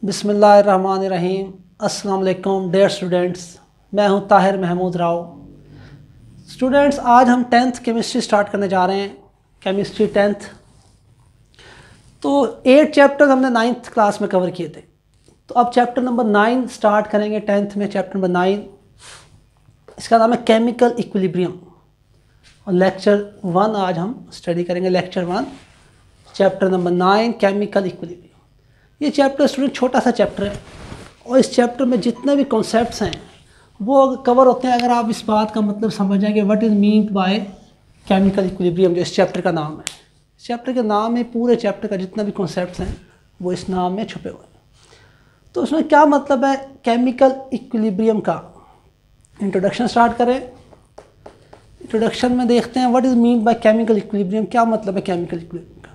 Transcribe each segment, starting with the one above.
बिस्मिल्लाहिर्रहमानिर्रहीम। अस्सलाम वालेकुम डियर स्टूडेंट्स, मैं हूं ताहिर महमूद राव। स्टूडेंट्स, आज हम 10th केमिस्ट्री स्टार्ट करने जा रहे हैं। Chemistry 10th। तो 8 चैप्टर्स हमने 9th क्लास में कवर किए थे, तो अब चैप्टर नंबर 9 स्टार्ट करेंगे 10th में। चैप्टर नंबर 9, इसका नाम है केमिकल इक्विलिब्रियम, और लेक्चर 1 आज हम स्टडी करेंगे। Lecture 1 chapter number 9 chemical equilibrium. ये चैप्टर स्टूडेंट छोटा सा चैप्टर है, और इस चैप्टर में जितने भी कॉन्सेप्ट्स हैं वो कवर होते हैं अगर आप इस बात का मतलब समझ जाएं कि what is mean by chemical equilibrium, जो इस चैप्टर का नाम है। इस चैप्टर के नाम में पूरे चैप्टर का जितना भी कॉन्सेप्ट्स हैं वो इस नाम में छुपे हुए हैं। तो उसमें क्या मतलब है केमिकल इक्विलिब्रियम का। इंट्रोडक्शन स्टार्ट करें। इंट्रोडक्शन में देखते हैं what is mean by chemical equilibrium, क्या मतलब है केमिकल इक्विलिब्रियम का।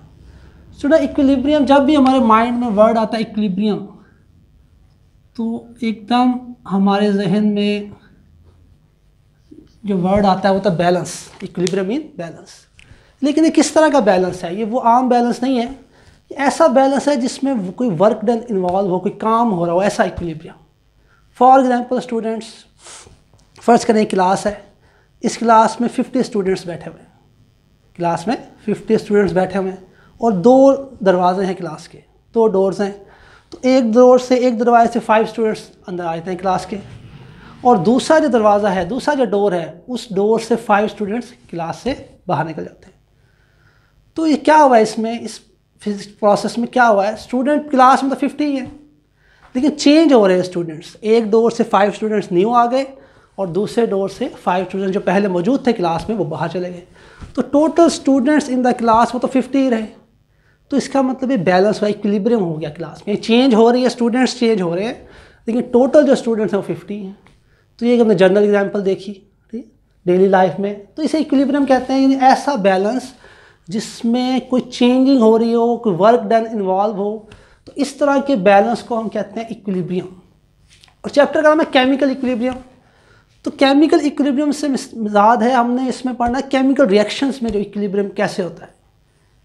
स्टूडेंट, इक्विलिब्रियम, जब भी हमारे माइंड में वर्ड आता है इक्विलिब्रियम, तो एकदम हमारे जहन में जो वर्ड आता है वो था बैलेंस। Equilibrium mean balance. लेकिन ये किस तरह का बैलेंस है? ये वो आम बैलेंस नहीं है, ऐसा बैलेंस है जिसमें कोई वर्क डन इन्वॉल्व हो, कोई काम हो रहा हो, ऐसा equilibrium. For example students, first करें क्लास है, इस क्लास में 50 स्टूडेंट्स बैठे हुए हैं। क्लास में 50 स्टूडेंट्स बैठे हुए हैं और 2 दरवाजे हैं क्लास के, 2 डोर्स हैं। तो एक दरवाजे से 5 स्टूडेंट्स अंदर आ जाते हैं क्लास के, और दूसरा जो दरवाज़ा है, दूसरा जो डोर है, उस डोर से 5 स्टूडेंट्स क्लास से बाहर निकल जाते हैं। तो ये क्या हुआ इसमें, इस फिजिक्स प्रोसेस में क्या हुआ है? स्टूडेंट क्लास में तो 50 ही है, लेकिन चेंज हो रहे हैं स्टूडेंट्स। एक डोर से 5 स्टूडेंट्स न्यू आ गए और दूसरे डोर से 5 स्टूडेंट्स जो पहले मौजूद थे क्लास में वो बाहर चले गए। तो total students in the class वो तो 50 ही रहे। तो इसका मतलब ये बैलेंस हुआ, इक्विलिब्रियम हो गया क्लास में। चेंज हो रही है, स्टूडेंट्स चेंज हो रहे हैं, लेकिन टोटल जो स्टूडेंट्स हैं वो 50 हैं। तो ये हमने जनरल एग्जांपल देखी, ठीक, डेली लाइफ में। तो इसे इक्विलिब्रियम कहते हैं, यानी ऐसा बैलेंस जिसमें कोई चेंजिंग हो रही हो, कोई वर्क डन इन्वॉल्व हो। तो इस तरह के बैलेंस को हम कहते हैं इक्विलिब्रियम। और चैप्टर का नाम है केमिकल इक्विलिब्रियम। तो केमिकल इक्विलिब्रियम से मज़ाद है, हमने इसमें पढ़ना केमिकल रिएक्शंस में जो इक्विलिब्रियम कैसे होता है,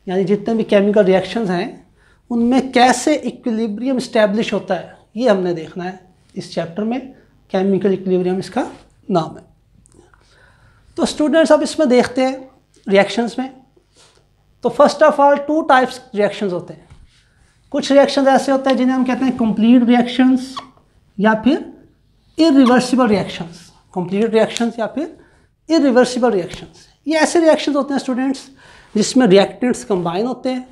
यानी जितने भी केमिकल रिएक्शंस हैं उनमें कैसे इक्विलिब्रियम इस्टेब्लिश होता है, ये हमने देखना है इस चैप्टर में। केमिकल इक्विलिब्रियम इसका नाम है। तो स्टूडेंट्स, अब इसमें देखते हैं रिएक्शंस में। तो first of all 2 types reactions होते हैं। कुछ रिएक्शंस ऐसे होते हैं जिन्हें हम कहते हैं कंप्लीट रिएक्शंस या फिर इरिवर्सिबल रिएक्शंस। कंप्लीट रिएक्शंस या फिर इरिवर्सिबल रिएक्शंस, ये ऐसे रिएक्शंस होते हैं स्टूडेंट्स जिसमें रिएक्टेंट्स कंबाइन होते हैं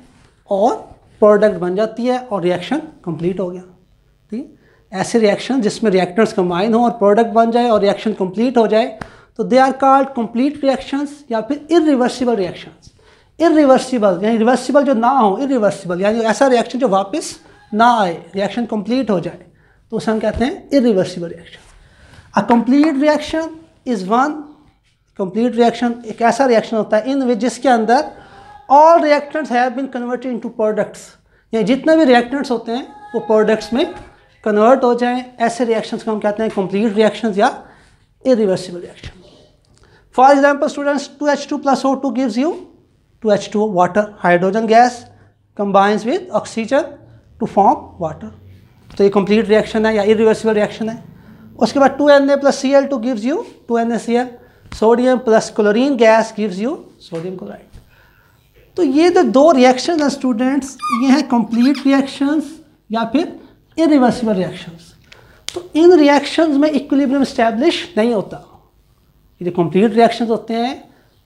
और प्रोडक्ट बन जाती है और रिएक्शन कंप्लीट हो गया। ठीक, ऐसे रिएक्शन जिसमें रिएक्टेंट्स कंबाइन हो और प्रोडक्ट बन जाए और रिएक्शन कंप्लीट हो जाए, तो they are called complete reactions या फिर इरिवर्सिबल रिएक्शंस। इरिवर्सिबल यानी रिवर्सिबल जो ना हो, इरिवर्सिबल यानी ऐसा रिएक्शन जो वापस ना आए, रिएक्शन कंप्लीट हो जाए, तो उसे हम कहते हैं irreversible reaction. A complete reaction is one, complete reaction एक ऐसा रिएक्शन होता है इन विच जिसके अंदर all reactants have been converted into products, यानी जितने भी रिएक्टेंट्स होते हैं वो प्रोडक्ट्स में कन्वर्ट हो जाएं। ऐसे रिएक्शंस को हम कहते हैं कंप्लीट रिएक्शंस या irreversible reaction. For example students, 2H2 + O2 gives you 2H2O water. Hydrogen gas combines with oxygen to form water. तो ये कंप्लीट रिएक्शन है या इरिवर्सिबल रिएक्शन है। उसके बाद 2Na + Cl2 gives you 2NaCl। Sodium + chlorine gas gives you sodium chloride. तो ये जो 2 रिएक्शन हैं स्टूडेंट्स, ये हैं कंप्लीट रिएक्शंस या फिर इरिवर्सिबल रिएक्शंस। तो इन रिएक्शंस में इक्विलिब्रियम एस्टैब्लिश नहीं होता। ये जो कंप्लीट रिएक्शंस होते हैं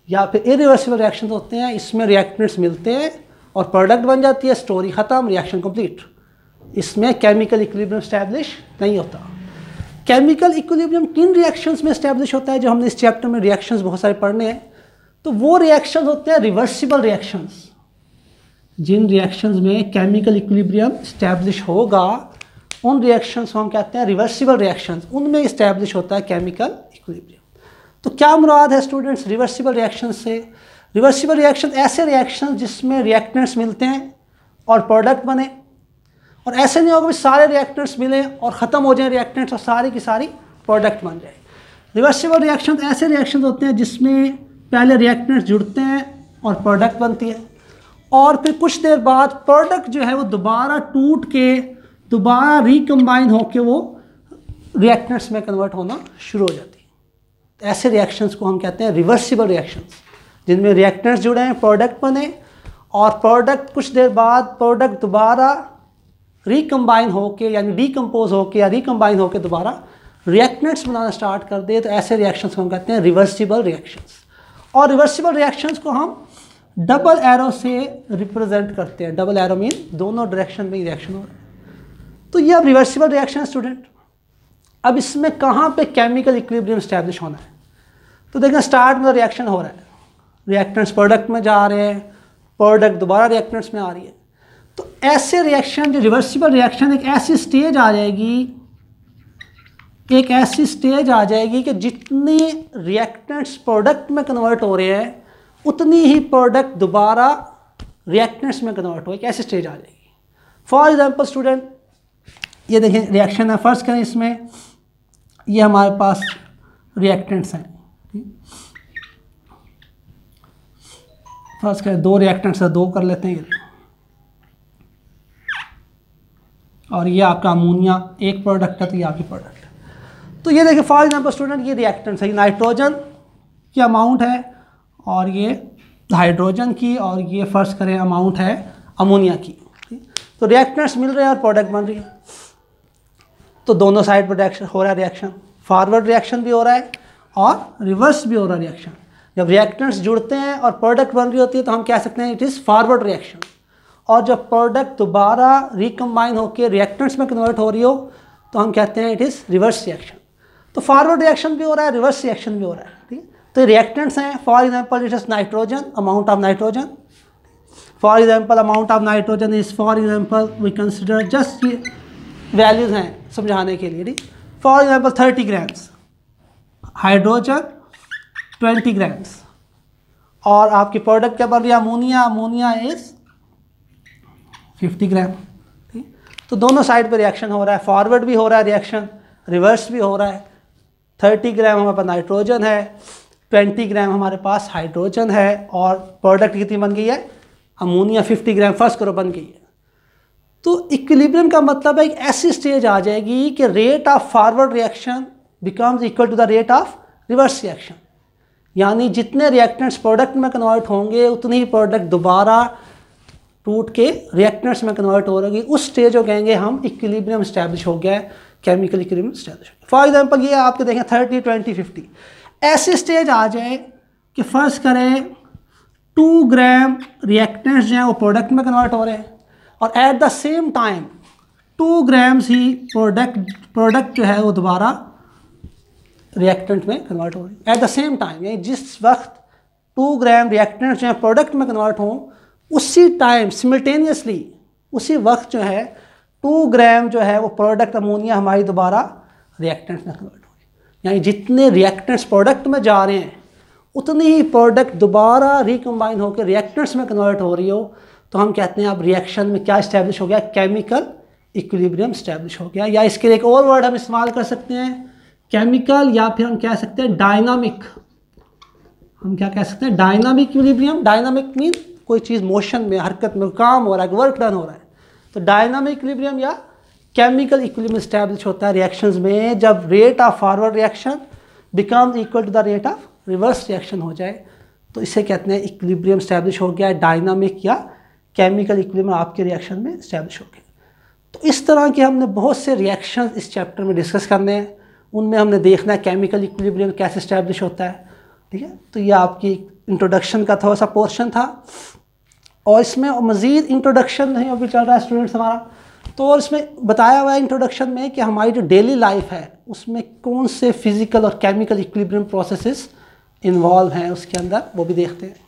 या फिर इरिवर्सिबल रिएक्शंस होते हैं, इसमें रिएक्टेंट्स मिलते हैं और प्रोडक्ट बन जाती है, स्टोरी ख़त्म, रिएक्शन कंप्लीट। इसमें केमिकल इक्विलिब्रियम एस्टैब्लिश नहीं होता। केमिकल इक्विलिब्रियम किन रिएक्शंस में एस्टैब्लिश होता है? जो हमने इस चैप्टर में रिएक्शंस बहुत सारे पढ़ने हैं, तो वो रिएक्शंस होते हैं रिवर्सिबल रिएक्शंस। जिन रिएक्शंस में केमिकल इक्विलिब्रियम एस्टैब्लिश होगा उन रिएक्शंस को हम कहते हैं रिवर्सिबल रिएक्शंस। उनमें एस्टैब्लिश होता है केमिकल इक्विलिब्रियम। तो क्या मुराद है स्टूडेंट्स रिवर्सिबल रिएक्शन से? रिवर्सिबल रिएक्शन ऐसे रिएक्शन जिसमें रिएक्टेंट्स मिलते हैं और प्रोडक्ट बने, और ऐसे नहीं होगा कि सारे रिएक्टेंट्स मिले और ख़त्म हो जाए रिएक्टेंट्स और सारी की सारी प्रोडक्ट बन जाए। रिवर्सिबल रिएक्शन ऐसे रिएक्शन होते हैं जिसमें पहले रिएक्टेंट्स जुड़ते हैं और प्रोडक्ट बनती है, और फिर कुछ देर बाद प्रोडक्ट जो है वो दोबारा टूट के दोबारा रिकम्बाइन होकर वो रिएक्टेंट्स में कन्वर्ट होना शुरू हो जाती है। ऐसे रिएक्शंस को हम कहते हैं रिवर्सिबल रिएक्शंस, जिनमें रिएक्टेंट्स जुड़े हैं, प्रोडक्ट बने और प्रोडक्ट कुछ देर बाद प्रोडक्ट दोबारा रिकम्बाइन होके यानी डीकम्पोज होके या रिकम्बाइन होके दोबारा रिएक्टेंट्स बनाना स्टार्ट कर दे, तो ऐसे रिएक्शंस को हम कहते हैं रिवर्सिबल रिएक्शंस। और रिवर्सिबल रिएक्शंस को हम डबल एरो से रिप्रेजेंट करते हैं। डबल एरो मीन दोनों डायरेक्शन में रिएक्शन हो रहा है। तो ये अब रिवर्सिबल रिएक्शन स्टूडेंट, अब इसमें कहाँ पे केमिकल इक्विलिब्रियम स्टैब्लिश होना है? तो देखें स्टार्ट में रिएक्शन हो रहा है, रिएक्टेंट्स प्रोडक्ट में जा रहे हैं, प्रोडक्ट दोबारा रिएक्टेंट्स में आ रही है। तो ऐसे रिएक्शन जो रिवर्सिबल रिएक्शन, एक ऐसी स्टेज आ जाएगी कि जितनी रिएक्टेंट्स प्रोडक्ट में कन्वर्ट हो रहे हैं उतनी ही प्रोडक्ट दोबारा रिएक्टेंट्स में कन्वर्ट हो, एक ऐसी स्टेज आ जाएगी। फॉर एग्जांपल स्टूडेंट, ये देखें रिएक्शन है, फर्स्ट करें इसमें ये हमारे पास रिएक्टेंट्स हैं, फर्स्ट करें दो रिएक्टेंट्स है, दो कर लेते हैं ये, और ये आपका अमोनिया एक प्रोडक्ट है, तो ये आपकी प्रोडक्ट है। तो ये देखिए फॉर एग्जांपल स्टूडेंट, ये रिएक्टेंट्स है, नाइट्रोजन की अमाउंट है और ये हाइड्रोजन की, और ये फर्स्ट करें अमाउंट है अमोनिया की। तो रिएक्टेंट्स मिल रहे हैं और प्रोडक्ट बन रही है। तो दोनों साइड पर रिएक्शन हो रहा है, रिएक्शन फॉरवर्ड रिएक्शन भी हो रहा है और रिवर्स भी हो रहा है रिएक्शन। जब रिएक्टेंट्स जुड़ते हैं और प्रोडक्ट बन रही होती है तो हम कह सकते हैं इट इज़ फॉरवर्ड रिएक्शन। और जब प्रोडक्ट दोबारा रिकम्बाइन होकर रिएक्टेंट्स में कन्वर्ट हो रही हो तो हम कहते हैं इट इज़ रिवर्स रिएक्शन। तो फॉरवर्ड रिएक्शन भी हो रहा है, रिवर्स रिएक्शन भी हो रहा है, ठीक है। तो रिएक्टेंट्स हैं, for example it is nitrogen, amount of nitrogen, for example amount of nitrogen is, for example we consider just ये वैल्यूज़ हैं समझाने के लिए, ठीक। For example 30 grams, hydrogen 20 grams, और आपकी प्रोडक्ट क्या बन रही है अमोनिया, अमोनिया इज़ 50 ग्राम, ठीक। तो दोनों साइड पे रिएक्शन हो रहा है, फॉरवर्ड भी हो रहा है रिएक्शन, रिवर्स भी हो रहा है। 30 ग्राम हमारे पास नाइट्रोजन है, 20 ग्राम हमारे पास हाइड्रोजन है, और प्रोडक्ट कितनी बन गई है अमोनिया 50 ग्राम फर्स्ट करो बन गई है। तो इक्विलिब्रियम का मतलब है एक ऐसी स्टेज आ जाएगी कि rate of forward reaction becomes equal to the rate of reverse reaction, यानी जितने रिएक्टेंट्स प्रोडक्ट में कन्वर्ट होंगे उतनी ही प्रोडक्ट दोबारा टूट के रिएक्टेंट्स में कन्वर्ट हो रही। उस स्टेज को कहेंगे हम इक्विलिब्रियम इस्टेब्लिश हो गया है, केमिकल इक्विलिब्रियम इस्टेब्लिश हो गया। फॉर एग्जांपल ये आपके देखें 30, 20, 50 ऐसी स्टेज आ जाए कि फर्स्ट करें 2 ग्राम रिएक्टेंट्स जो हैं वो प्रोडक्ट में कन्वर्ट हो रहे हैं और at the same time 2 grams he product जो है वो दोबारा रिएक्टेंट में कन्वर्ट हो रही है एट द सेम टाइम। यानी जिस वक्त 2 ग्राम रिएक्टेंट्स जो है प्रोडक्ट में कन्वर्ट हों उसी टाइम सिमिल्टेनियसली उसी वक्त जो है 2 ग्राम जो है वो प्रोडक्ट अमोनिया हमारी दोबारा रिएक्टेंट्स में कन्वर्ट हो रही है। यानी जितने रिएक्टेंट्स प्रोडक्ट में जा रहे हैं उतनी ही प्रोडक्ट दोबारा रिकम्बाइन होकर रिएक्टेंट्स में कन्वर्ट हो रही हो तो हम कहते हैं अब रिएक्शन में क्या इस्टेब्लिश हो गया, केमिकल इक्विलिब्रियम इस्टेब्लिश हो गया। या इसके लिए एक और वर्ड हम इस्तेमाल कर सकते हैं केमिकल, या फिर हम कह सकते हैं डायनामिक। हम क्या कह सकते हैं डायनामिक इक्विलिब्रियम। डायनामिक मीन कोई चीज़ मोशन में, हरकत में, काम हो रहा है, वर्क डन हो रहा है। तो डायनामिक इक्विलिब्रियम या केमिकल इक्विलिब्रियम इस्टेब्लिश होता है रिएक्शंस में जब rate of forward reaction becomes equal to the rate of reverse reaction हो जाए, तो इसे कहते हैं इक्विलिब्रियम इस्टेब्लिश हो गया। डायनामिक या केमिकल इक्विलिब्रियम आपके रिएक्शन में इस्टेब्लिश हो गया। तो इस तरह के हमने बहुत से रिएक्शन इस चैप्टर में डिस्कस करने हैं। उनमें हमने देखना है केमिकल इक्विलिब्रियम कैसे इस्टेब्लिश होता है, ठीक है। तो ये आपकी इंट्रोडक्शन का थोड़ा सा पोर्शन था और इसमें मज़ीद इंट्रोडक्शन नहीं अभी चल रहा है स्टूडेंट्स हमारा। तो और इसमें बताया हुआ है इंट्रोडक्शन में कि हमारी जो डेली लाइफ है उसमें कौन से फिज़िकल और केमिकल इक्विलिब्रियम प्रोसेसेस इन्वॉल्व हैं उसके अंदर, वो भी देखते हैं।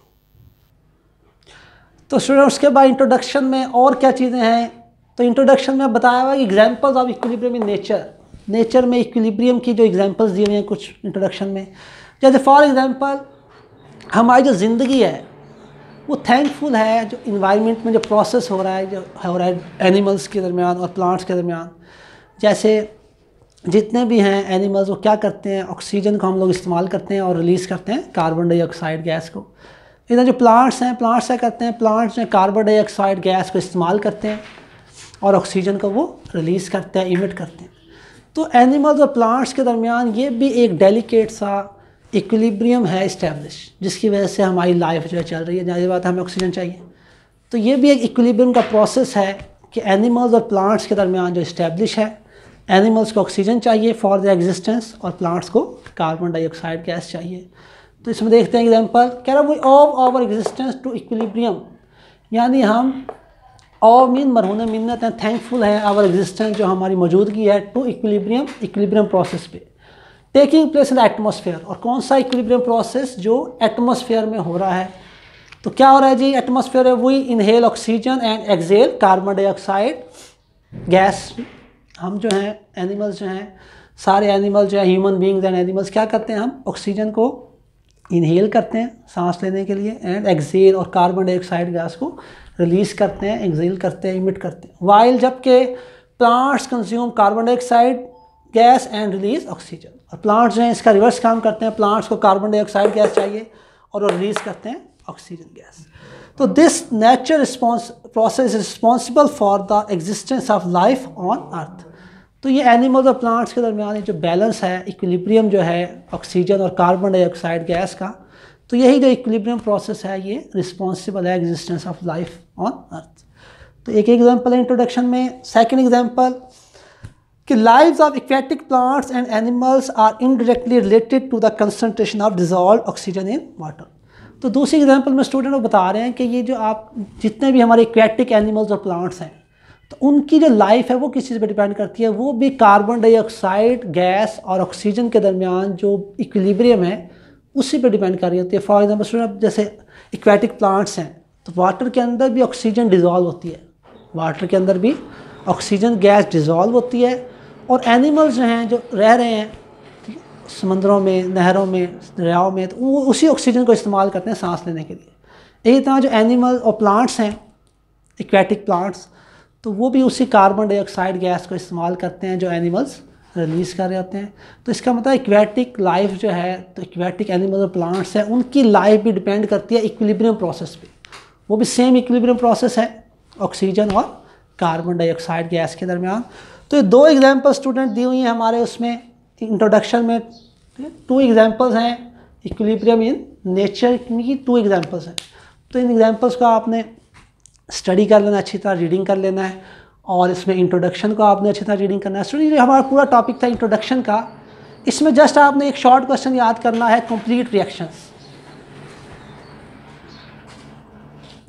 तो स्टूडेंट उसके बाद इंट्रोडक्शन में और क्या चीज़ें हैं, तो इंट्रोडक्शन में बताया हुआ है examples of equilibrium in nature. Nature में इक्विलिब्रियम की जो एग्जांपल्स दिए हुए हैं कुछ इंट्रोडक्शन में, जैसे फॉर एग्जांपल हमारी जो ज़िंदगी है वो थैंकफुल है जो इन्वायरमेंट में जो प्रोसेस हो रहा है एनिमल्स के दरमियान और प्लांट्स के दरमियान। जैसे जितने भी हैं एनिमल्स वो क्या करते हैं, ऑक्सीजन को हम लोग इस्तेमाल करते हैं और रिलीज़ करते हैं कार्बन डाइऑक्साइड गैस को। इधर जो प्लांट्स हैं, प्लांट्स क्या करते हैं, प्लांट्स जो कार्बन डाइऑक्साइड गैस को इस्तेमाल करते हैं और ऑक्सीजन को वो रिलीज़ करते हैं, इमिट करते हैं। तो एनिमल्स और प्लांट्स के दरमियान ये भी एक डेलिकेट सा इक्विलिब्रियम है इस्टेब्लिश, जिसकी वजह से हमारी लाइफ जो है चल रही है। जाहिर बात है हमें ऑक्सीजन चाहिए, तो ये भी एक इक्विलिब्रियम का प्रोसेस है कि एनिमल्स और प्लांट्स के दरमियान जो इस्टेब्लिश है। एनिमल्स को ऑक्सीजन चाहिए फॉर द एग्जिस्टेंस और प्लांट्स को कार्बन डाइऑक्साइड गैस चाहिए। तो इसमें देखते हैं एग्जांपल, कह रहा है of our existence to equilibrium, यानी हम और मीन मरहून मिन्नत हैं, थैंकफुल है आवर एग्जिस्टेंस, जो हमारी मौजूदगी है, टू इक्विलिब्रियम, इक्विलिब्रियम प्रोसेस पे taking place in the atmosphere. और कौन सा इक्विलिब्रियम प्रोसेस? जो एटमॉस्फेयर में हो रहा है। तो क्या हो रहा है जी एटमॉस्फेयर में? We inhale oxygen and exhale carbon dioxide gas. हम जो हैं एनिमल्स जो हैं, सारे एनिमल्स जो है, ह्यूमन बींग्स एंड एनिमल्स, क्या करते हैं? हम ऑक्सीजन को इनहेल करते हैं सांस लेने के लिए, एंड एक्सहेल और कार्बन डाइऑक्साइड गैस को रिलीज़ करते हैं, एक्सहेल करते हैं, इमिट करते हैं। वाइल जबकि plants consume carbon dioxide gas and release oxygen. और प्लांट्स जो हैं इसका रिवर्स काम करते हैं, प्लांट्स को कार्बन डाइऑक्साइड गैस चाहिए और वो रिलीज़ करते हैं ऑक्सीजन गैस। तो this nature response process responsible for the existence of life on earth. तो ये एनिमल्स और प्लांट्स के दरमियान जो बैलेंस है, इक्विलिब्रियम जो है ऑक्सीजन और कार्बन डाइऑक्साइड गैस का, तो यही जो इक्विलिब्रियम प्रोसेस है ये रिस्पॉन्सिबल है existence of life on earth. तो एक एग्जांपल है इंट्रोडक्शन में। सेकंड एग्जांपल कि lives of aquatic plants and animals are indirectly related to the concentration of dissolve oxygen in water. तो दूसरी एग्जांपल में स्टूडेंट को बता रहे हैं कि ये जो आप जितने भी हमारे एक्वेटिक एनिमल्स और प्लांट्स हैं, तो उनकी जो लाइफ है वो किस चीज़ पर डिपेंड करती है? वो भी कार्बन डाइऑक्साइड गैस और ऑक्सीजन के दरमियान जो इक्विलिब्रियम है उसी पे डिपेंड कर रही होती है। फॉर एग्जांपल स्टूडेंट जैसे एक्वेटिक प्लांट्स हैं, तो वाटर के अंदर भी ऑक्सीजन डिज़ोल्व होती है, वाटर के अंदर भी ऑक्सीजन गैस डिज़ोल्व होती है। और एनिमल्स जो हैं जो रह रहे हैं समंदरों में, नहरों में, दरियाओं में, तो वो उसी ऑक्सीजन को इस्तेमाल करते हैं सांस लेने के लिए। यही तरह जो एनिमल और प्लांट्स हैं, एक्वेटिक प्लांट्स, तो वो भी उसी कार्बन डाइऑक्साइड गैस को इस्तेमाल करते हैं जो एनिमल्स रिलीज़ कर रहे होते हैं। तो इसका मतलब एक्वेटिक लाइफ जो है, तो एक्वेटिक एनिमल और प्लांट्स हैं, उनकी लाइफ भी डिपेंड करती है इक्विलिब्रियम प्रोसेस पे। वो भी सेम इक्विलिब्रियम प्रोसेस है ऑक्सीजन और कार्बन डाइऑक्साइड गैस के दरमियान। तो ये दो एग्जांपल स्टूडेंट दी हुई हैं हमारे उसमें इंट्रोडक्शन में। टू एग्जांपल्स हैं इक्विलिब्रियम इन नेचर की, टू एग्जांपल्स हैं। तो इन एग्जांपल्स को आपने स्टडी कर लेना, अच्छी तरह रीडिंग कर लेना है, और इसमें इंट्रोडक्शन को आपने अच्छी तरह रीडिंग करना है। स्टूडेंट ये हमारा पूरा टॉपिक था इंट्रोडक्शन का, इसमें जस्ट आपने एक शॉर्ट क्वेश्चन याद करना है, कंप्लीट रिएक्शंस।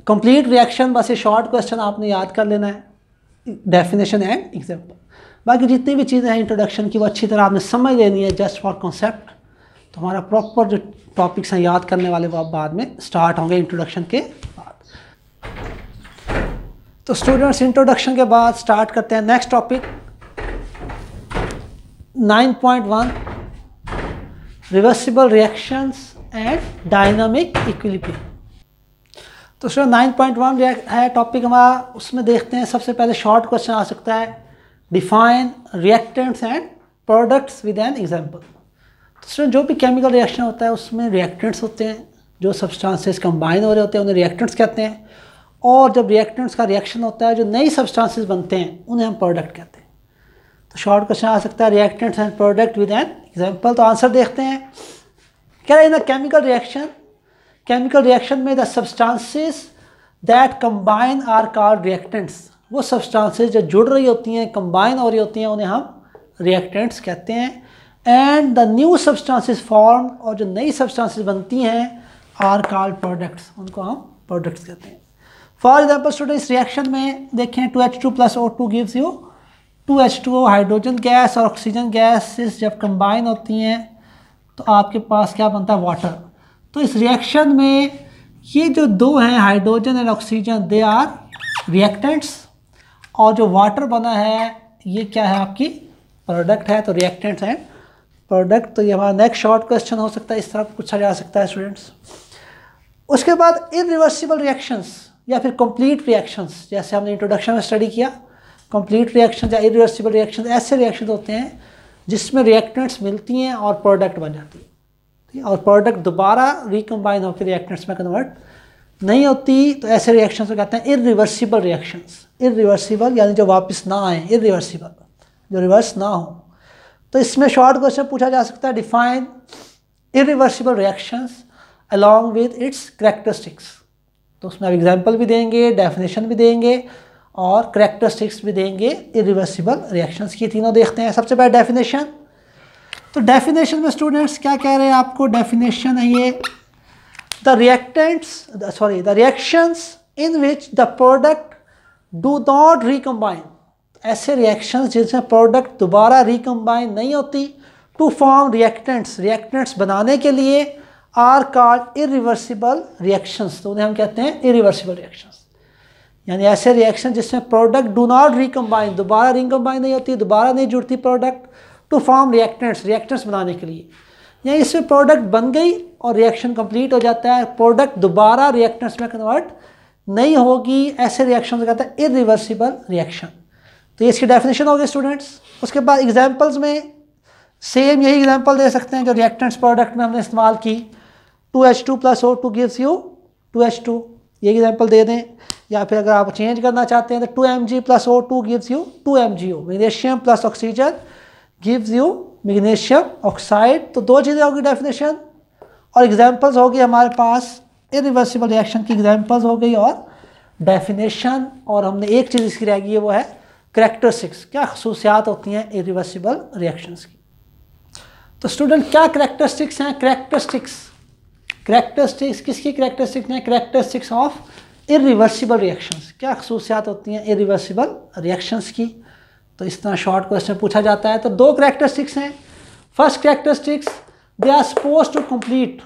कंप्लीट रिएक्शन बस ये शॉर्ट क्वेश्चन आपने याद कर लेना है, डेफिनेशन एंड एग्जांपल। बाकी जितनी भी चीज़ें हैं इंट्रोडक्शन की वो अच्छी तरह आपने समझ लेनी है, जस्ट फॉर कॉन्सेप्ट। तो हमारा प्रॉपर जो टॉपिक्स हैं याद करने वाले वो अब बाद में स्टार्ट होंगे इंट्रोडक्शन के बाद। तो स्टूडेंट्स इंट्रोडक्शन के बाद स्टार्ट करते हैं next topic 9.1 reversible reactions and dynamic equilibrium. तो स्टूडेंट 9.1 है टॉपिक हमारा, उसमें देखते हैं सबसे पहले शॉर्ट क्वेश्चन आ सकता है, define reactants and products with an example. तो स्टूडेंट जो भी केमिकल रिएक्शन होता है उसमें रिएक्टेंट्स होते हैं, जो सब्सटेंसेस कंबाइन हो रहे होते हैं उन्हें रिएक्टेंट्स कहते हैं, और जब रिएक्टेंट्स का रिएक्शन होता है जो नई सब्सटेंसेस बनते हैं उन्हें हम प्रोडक्ट कहते हैं। तो शॉर्ट क्वेश्चन आ सकता है reactants and product with an example. तो आंसर देखते हैं, क्या इन द केमिकल रिएक्शन में the substances that combine are called reactants. वो सब्सटेंसेस जो जुड़ रही होती हैं, कंबाइन हो रही होती हैं, उन्हें हम रिएक्टेंट्स कहते हैं। And the new substances form, और जो नई सब्सटेंसेस बनती हैं, आर कॉल्ड प्रोडक्ट्स, उनको हम प्रोडक्ट्स कहते हैं। फॉर एग्जाम्पल स्टूडेंट इस रिएक्शन में देखें 2H2 + O2 gives you 2H2O, hydrogen gas और ऑक्सीजन गैसेस जब कंबाइन होती हैं तो आपके पास क्या बनता है? वाटर। तो इस रिएक्शन में ये जो दो हैं hydrogen and oxygen, they are reactants, और जो वाटर बना है ये क्या है? आपकी प्रोडक्ट है। तो रिएक्टेंट्स एंड प्रोडक्ट। तो ये हमारा नेक्स्ट शॉर्ट क्वेश्चन हो सकता है, इस तरह पूछा जा सकता है स्टूडेंट्स। उसके बाद इरिवर्सिबल रिएक्शंस या फिर कंप्लीट रिएक्शंस, जैसे हमने इंट्रोडक्शन में स्टडी किया, कंप्लीट रिएक्शन या इरिवर्सिबल रिएक्शंस ऐसे रिएक्शंस होते हैं जिसमें रिएक्टेंट्स मिलती हैं और प्रोडक्ट बन जाती है, ठीक है, और प्रोडक्ट दोबारा रिकम्बाइन होकर रिएक्टेंट्स में कन्वर्ट नहीं होती तो ऐसे रिएक्शंस को कहते हैं इरिवर्सिबल रिएक्शंस। इरिवर्सिबल यानी जो वापस ना आए, इरिवर्सिबल जो रिवर्स ना हो। तो इसमें शॉर्ट क्वेश्चन पूछा जा सकता है, define irreversible reactions along with its characteristics. तो उसमें आप एग्जाम्पल भी देंगे, डेफिनेशन भी देंगे और कैरेक्टरिस्टिक्स भी देंगे इरिवर्सिबल रिएक्शंस की। तीनों देखते हैं। सबसे पहले डेफिनेशन। तो डेफिनेशन में स्टूडेंट्स क्या कह रहे हैं आपको, डेफिनेशन है ये, the reactions in which the product do not recombine. ऐसे रिएक्शंस जिसमें प्रोडक्ट दोबारा रिकम्बाइन नहीं होती, टू फॉर्म रिएक्टेंट्स बनाने के लिए, आर कॉल्ड इरिवर्सिबल रिएक्शंस। तो उन्हें हम कहते हैं इरिवर्सिबल रिएक्शंस। यानी ऐसे रिएक्शन जिसमें प्रोडक्ट डू नॉट रिकम्बाइन, दोबारा रिकम्बाइन नहीं होती, दोबारा नहीं जुड़ती प्रोडक्ट, टू फॉर्म रिएक्टेंट्स बनाने के लिए। यानी इसमें प्रोडक्ट बन गई और रिएक्शन कंप्लीट हो जाता है, प्रोडक्ट दोबारा रिएक्टेंट्स में कन्वर्ट नहीं होगी, ऐसे रिएक्शन को कहते हैं इरिवर्सिबल रिएक्शन। तो ये इसकी डेफिनेशन हो गई स्टूडेंट्स। उसके बाद एग्जाम्पल्स में सेम यही एग्जाम्पल दे सकते हैं जो रिएक्टेंट्स प्रोडक्ट में हमने इस्तेमाल की। 2H2 + O2 gives you 2H2, ये एग्जाम्पल दे दें। या फिर अगर आप चेंज करना चाहते हैं तो 2Mg + O2 gives you 2MgO। Magnesium + oxygen gives you magnesium oxide. तो दो चीज़ें होगी, डेफिनेशन और एग्जाम्पल्स होगी हमारे पास। इरिवर्सिबल रिएक्शन की एग्जाम्पल्स हो गई और डेफिनेशन, और हमने एक चीज़ इसकी रह गई है वो है कैरेक्टरिस्टिक्स। क्या खसूसियात होती हैं इरिवर्सिबल रिएक्शंस की। तो स्टूडेंट क्या कैरेक्टरिस्टिक्स हैं, कैरेक्टरिस्टिक्स किसकी कैरेक्टरिस्टिक्स हैं, कैरेक्टरिस्टिक्स ऑफ इरिवर्सिबल रिएक्शंस। क्या खसूसियात होती हैं इरिवर्सिबल रिएक्शंस की। तो इस तरह शॉर्ट क्वेश्चन पूछा जाता है। तो दो कैरेक्टरिस्टिक्स हैं। First characteristics, they are suppose to complete.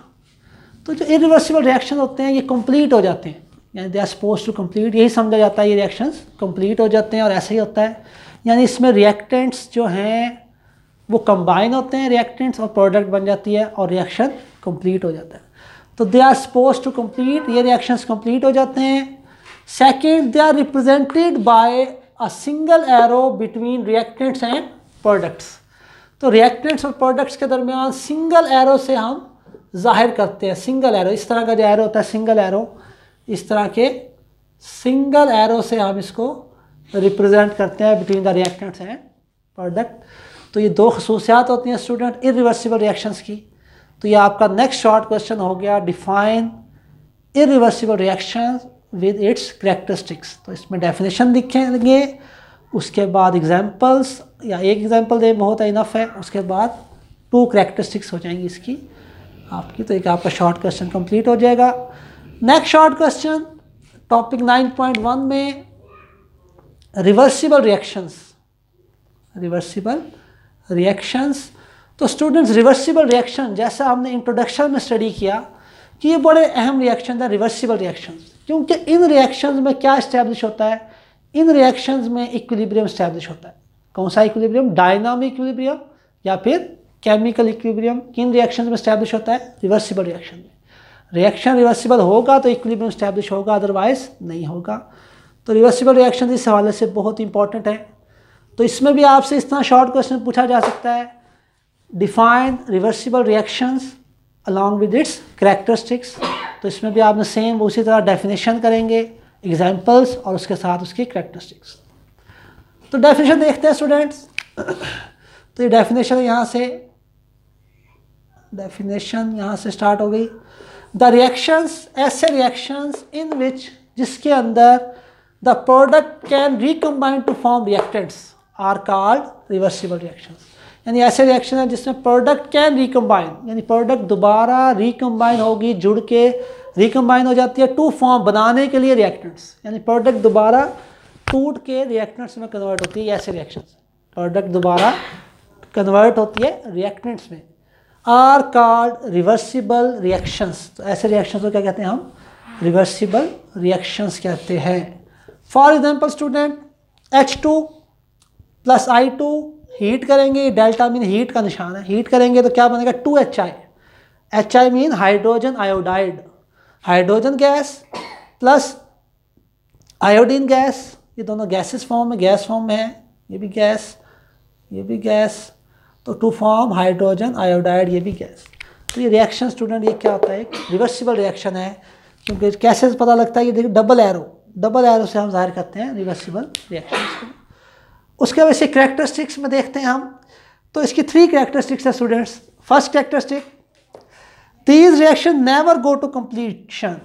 तो जो इरिवर्सिबल रिएक्शन होते हैं ये कंप्लीट हो जाते हैं, यानी they are suppose to complete, यही समझा जाता है ये रिएक्शंस कंप्लीट हो जाते हैं। और ऐसे ही होता है, यानी इसमें रिएक्टेंट्स जो हैं वो कंबाइन होते हैं, रिएक्टेंट्स और प्रोडक्ट बन जाती है और रिएक्शन कंप्लीट हो जाता है। तो they are suppose to complete, ये रिएक्शंस कंप्लीट हो जाते हैं। Second, they are represented by a single arrow between reactants and products. तो रिएक्टेंट्स और प्रोडक्ट्स के दरमियान सिंगल एरो से हम जाहिर करते हैं। सिंगल एरो, इस तरह का जो एरो होता है सिंगल एरो, इस तरह के सिंगल एरो से हम इसको रिप्रेजेंट करते हैं between the reactants and product. तो ये दो खसूसियात होती हैं स्टूडेंट इरिवर्सिबल रिएक्शंस की। तो ये आपका नेक्स्ट शॉर्ट क्वेश्चन हो गया, define irreversible reactions with its characteristics. तो इसमें डेफिनेशन लिखेंगे, उसके बाद एग्जाम्पल्स, या एक एग्जाम्पल दे बहुत इनफ है, उसके बाद 2 कैरेक्टरिस्टिक्स हो जाएंगी इसकी आपकी। तो एक आपका शॉर्ट क्वेश्चन कंप्लीट हो जाएगा। नेक्स्ट शॉर्ट क्वेश्चन टॉपिक 9.1 में रिवर्सिबल रिएक्शंस। तो स्टूडेंट्स रिवर्सिबल रिएक्शन, जैसा हमने इंट्रोडक्शन में स्टडी किया कि ये बड़े अहम रिएक्शन है रिवर्सिबल रिएक्शंस, क्योंकि इन रिएक्शंस में क्या इस्टेब्लिश होता है, इन रिएक्शंस में इक्विलिब्रियम इस्टेब्लिश होता है। कौन सा इक्विलिब्रियम, डायनामिक इक्विलिब्रियम या फिर केमिकल इक्विलिब्रियम, किन रिएक्शंस में इस्टेब्लिश होता है, रिवर्सिबल रिएक्शन में। रिएक्शन रिवर्सिबल होगा तो इक्विलिब्रियम इस्टेब्लिश होगा, अदरवाइज नहीं होगा। तो रिवर्सिबल रिएक्शन इस हवाले से बहुत इंपॉर्टेंट है। तो इसमें भी आपसे इस तरह शॉर्ट क्वेश्चन पूछा जा सकता है, define reversible reactions along with its characteristics. तो इसमें भी आपने सेम उसी तरह डेफिनेशन करेंगे, एग्जाम्पल्स और उसके साथ उसकी कैरेक्टरिस्टिक्स। तो डेफिनेशन देखते हैं स्टूडेंट्स। तो ये डेफिनेशन यहाँ से स्टार्ट हो गई। द रिएक्शंस, ऐसे रिएक्शंस इन विच, जिसके अंदर the product can recombine to form reactants are called reversible reactions. यानी ऐसे रिएक्शन है जिसमें प्रोडक्ट कैन रिकम्बाइन, यानी प्रोडक्ट दोबारा रिकम्बाइन होगी, जुड़ के रिकम्बाइन हो जाती है, टू फॉर्म बनाने के लिए रिएक्टेंट्स, यानी प्रोडक्ट दोबारा टूट के रिएक्टेंट्स में कन्वर्ट होती है। ऐसे रिएक्शंस, प्रोडक्ट दोबारा कन्वर्ट होती है रिएक्टेंट्स में, आर कॉल्ड रिवर्सिबल रिएक्शंस। तो ऐसे रिएक्शंस को क्या कहते हैं हम, रिवर्सिबल रिएक्शंस कहते हैं। For example student, H2 + I2 heat करेंगे, डेल्टा मीन हीट का निशान है, हीट करेंगे तो क्या बनेगा 2HI। HI mean hydrogen iodide, hydrogen gas plus iodine gas, ये दोनों गैसेस फॉर्म में, गैस फॉर्म में है, ये भी गैस, ये भी गैस, तो टू फॉर्म हाइड्रोजन आयोडाइड, ये भी गैस। तो ये रिएक्शन स्टूडेंट, ये क्या होता है, एक रिवर्सिबल रिएक्शन है क्योंकि कैसे पता लगता है, ये देखिए डबल एरो से हम जाहिर करते हैं रिवर्सिबल रिएक्शंस को। उसके बाद इसे कैरेक्टरिस्टिक्स में देखते हैं हम, तो इसकी 3 कैरेक्टरिस्टिक्स है students. First characteristic, these reaction never go to completion,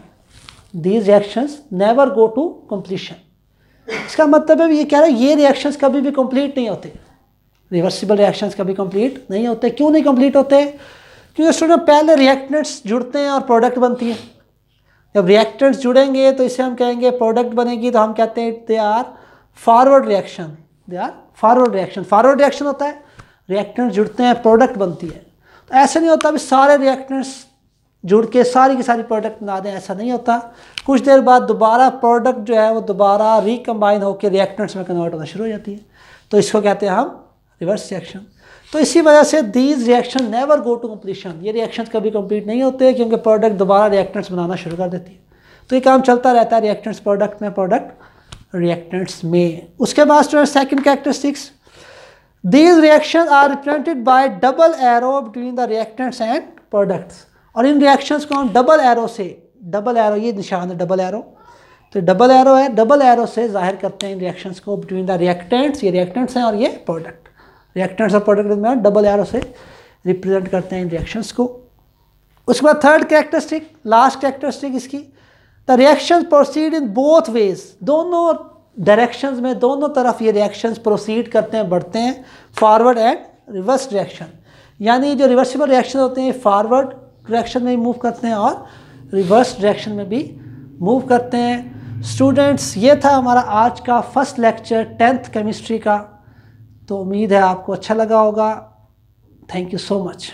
these reactions never go to completion. इसका मतलब है ये कह रहा है ये रिएक्शंस कभी भी कंप्लीट नहीं होते, रिवर्सिबल रिएक्शंस कभी कंप्लीट नहीं होते। क्यों नहीं कंप्लीट होते? क्योंकि स्टूडेंट पहले रिएक्टेंट्स जुड़ते हैं और प्रोडक्ट बनती है। जब रिएक्टेंट्स जुड़ेंगे तो इसे हम कहेंगे प्रोडक्ट बनेगी, तो हम कहते हैं they are forward reaction, they are forward reaction. Forward reaction होता है रिएक्टेंट्स जुड़ते हैं प्रोडक्ट बनती है। तो ऐसा नहीं होता भी सारे रिएक्टेंट्स जुड़ के सारी की सारी प्रोडक्ट बना दें, ऐसा नहीं होता। कुछ देर बाद दोबारा प्रोडक्ट जो है वो दोबारा रिकम्बाइन होकर रिएक्टेंट्स में कन्वर्ट होना शुरू हो जाती है, तो इसको कहते हैं हम रिवर्स रिएक्शन। तो इसी वजह से these reaction never go to completion, ये रिएक्शंस कभी कंप्लीट नहीं होते क्योंकि प्रोडक्ट दोबारा रिएक्टेंट्स बनाना शुरू कर देती है। तो ये काम चलता रहता है रिएक्टेंट्स प्रोडक्ट में, प्रोडक्ट रिएक्टेंट्स में। उसके बाद student second characteristics, these reaction are represented by double arrow between the reactants and products. और इन रिएक्शंस को हम डबल एरो से, डबल एरो ये निशान है डबल एरो, तो डबल एरो है, डबल एरो से जाहिर करते हैं इन रिएक्शंस को बिटवीन द रिएक्टेंट्स, ये रिएक्टेंट्स हैं और ये प्रोडक्ट, रिएक्टेंट्स और प्रोडक्ट में डबल एरो से रिप्रेजेंट करते हैं इन रिएक्शंस को। उसके बाद थर्ड कैरेक्टरिस्टिक, लास्ट कैरेक्टरिस्टिक इसकी, the reactions proceed in both ways, दोनों डायरेक्शंस में, दोनों तरफ ये रिएक्शंस प्रोसीड करते हैं, बढ़ते हैं, फॉरवर्ड एंड रिवर्स रिएक्शन। यानी जो रिवर्सिबल रिएक्शन होते हैं फॉरवर्ड डायरेक्शन में मूव करते हैं और रिवर्स डायरेक्शन में भी मूव करते हैं। स्टूडेंट्स ये था हमारा आज का फर्स्ट लेक्चर 10th केमिस्ट्री का, तो उम्मीद है आपको अच्छा लगा होगा। Thank you so much.